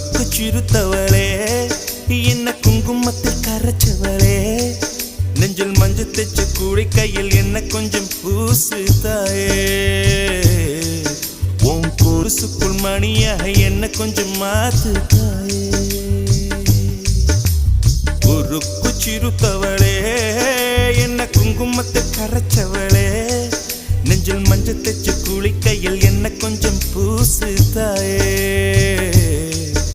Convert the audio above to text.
உருக்கு சிறுத்தவளே என்ன குங்குமத்தில் கரைச்சவளே நெஞ்சில் மஞ்சள் தைச்சு கூடி கையில் என்ன கொஞ்சம் பூசு தாயே உன் கொலுசுக்குள் மணியாக என்ன கொஞ்சம் மாத்து தாயே உருக்கு சிறுத்தவளே என்ன குங்குமத்தில் கரைச்சவளே நெஞ்சில் மஞ்சள் தைச்சு கூடி கையில் என்ன கொஞ்சம் பூசு தாயே